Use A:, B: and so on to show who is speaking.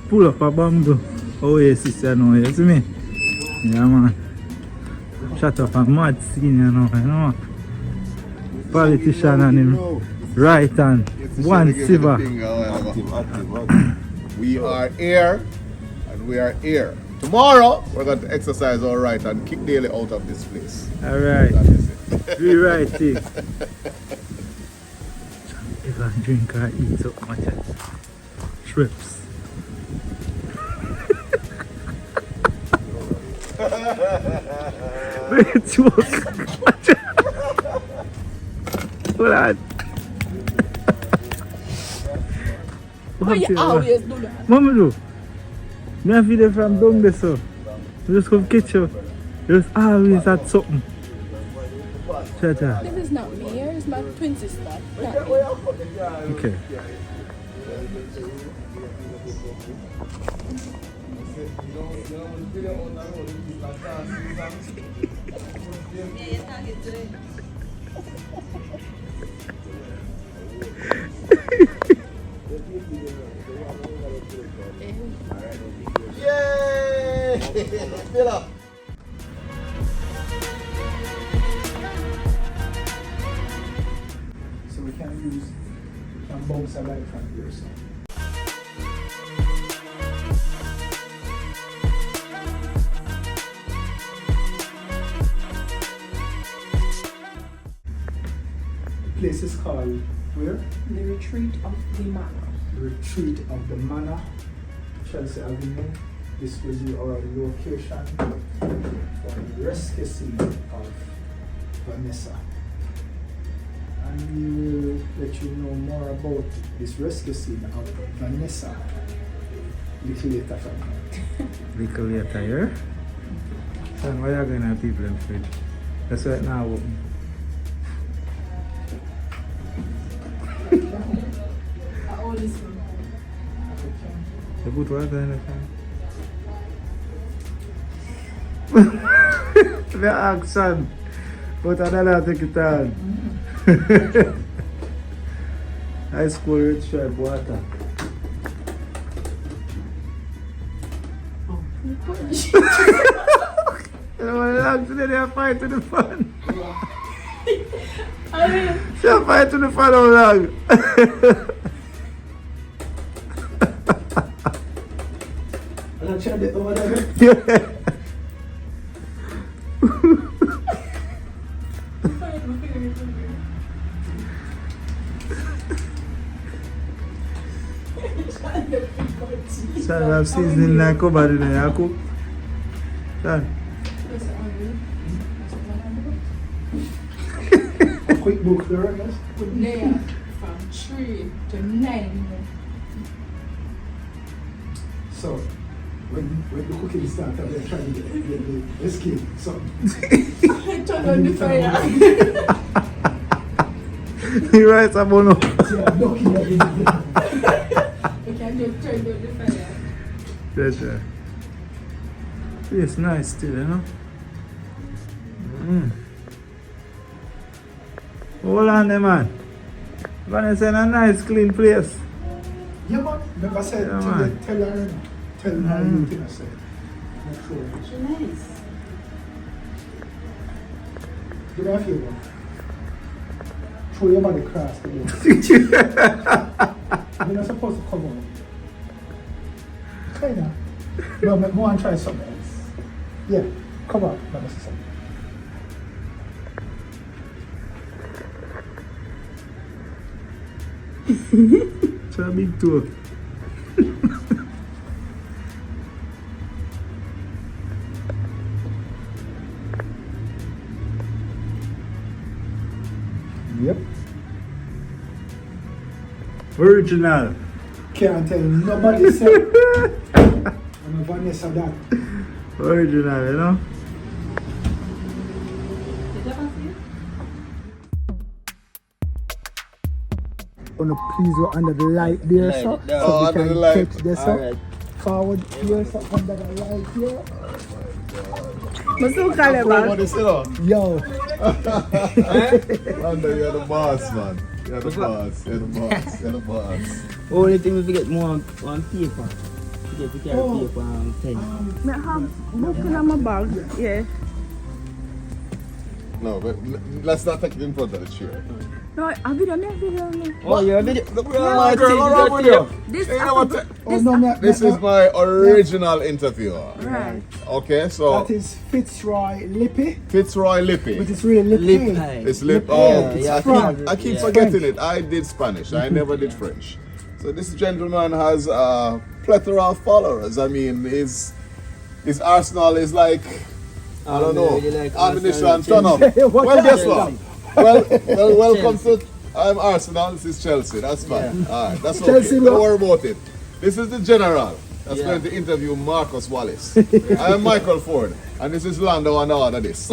A: pull up a bamboo. Oh yeah, sister, no, you see me? Yeah, man. Shut up a mad scene, you know. Politician and him right hand. One silver.
B: We are here and we are here. Tomorrow we're going to exercise our right and kick Daily out of this place.
A: Alright.
B: That is it.
A: Rewrite it. Ever drink or eat so much as shrimps. Very joke. Hold on.
C: Why you always do that?
A: Mama do. Me have video from down there so. You just come catch you. You just always had something. Cha-cha.
C: This is not me, it's my twin sister. Not me.
A: Okay.
B: Yay! Fill up.
D: So we can use bounce a light from here. So. The place is called where?
C: The retreat of the man.
D: The Retreat of the Manor, Chelsea Avenue. This will be our location for the rescue scene of Vanessa. And we will let you know more about this rescue scene of Vanessa a little later from now.
A: Little later here. Son, why are you going to have people in the fridge? That's right now open.
C: All this one.
A: You put water in the fan. The action. But I don't take it on. High school rich tribe water. You know what long today they are fight to the fan. They are fight to the fan how long?
D: And I tried it over there.
A: Yeah. Son, I'm seasoning like cupboard in there, cook. Son.
D: A quick book there, yes?
C: There from 3 to 9.
D: So, when the cooking starts, they're trying to get the skin, something.
C: Turn on the fire.
A: He writes a bono.
D: See, I'm looking at it.
C: We can just turn on the fire.
A: That's right. It's nice still, you know? Hold on there, man. Vanessa in a nice clean place.
D: Yeah, man. Remember I said,
A: Yeah,
D: tell
A: man.
D: her, tell her you think I said. Make sure.
C: She's nice.
D: Do me a favor. Throw your body across the board. You're not supposed to cover up. Kinda. No, but go and try something else. Yeah, come on. Let me see something.
A: It's a big tour.
D: Yep.
A: Original.
D: Can't tell nobody said. I'm a Vanessa that.
A: Original, you know?
D: Wanna please go under the light there,
B: Light,
D: so,
B: yeah.
D: so
B: Oh,
D: we
B: under
D: can
B: the light.
D: catch this up.
B: Alright.
D: Forward here, so under the light here.
C: Masuk
B: What is it on?
D: Yo,
B: Lando, you're the boss, man. You're the boss. You're the boss. You're the boss.
E: Only thing we forget more on paper. get to carry paper and pen.
F: I have book in my bag. Yeah.
B: No, but let's not take it in front of the chair.
F: No, a video, me a video. Me.
E: Oh, you're a video.
B: Look at my girl, what wrong with you?
F: This,
B: You know what?
F: this
B: This is my original interviewer.
F: right.
B: Okay, so
D: That is Fitzroy Lippy,
B: Fitzroy Lippy.
D: but it's really Lippy.
E: Lip
B: It's lip.
D: Yeah,
B: Oh,
D: it's
B: I
D: French.
B: keep, I keep
E: Yeah.
B: forgetting it. I did Spanish. I never did French. So this gentleman has a plethora of followers. I mean, his arsenal is like, I don't know,
E: Really like
B: ammunition
E: Arsenal,
B: ton up. Well, guess what?
E: Chelsea.
B: Well, welcome to. I'm Arsenal. This is Chelsea. That's fine. All right, that's okay.
D: Chelsea,
B: Don't
D: look.
B: worry about it. This is the general that's
E: Yeah.
B: going to interview Marcus Wallace. I am Michael Ford, and this is Lando and all of this.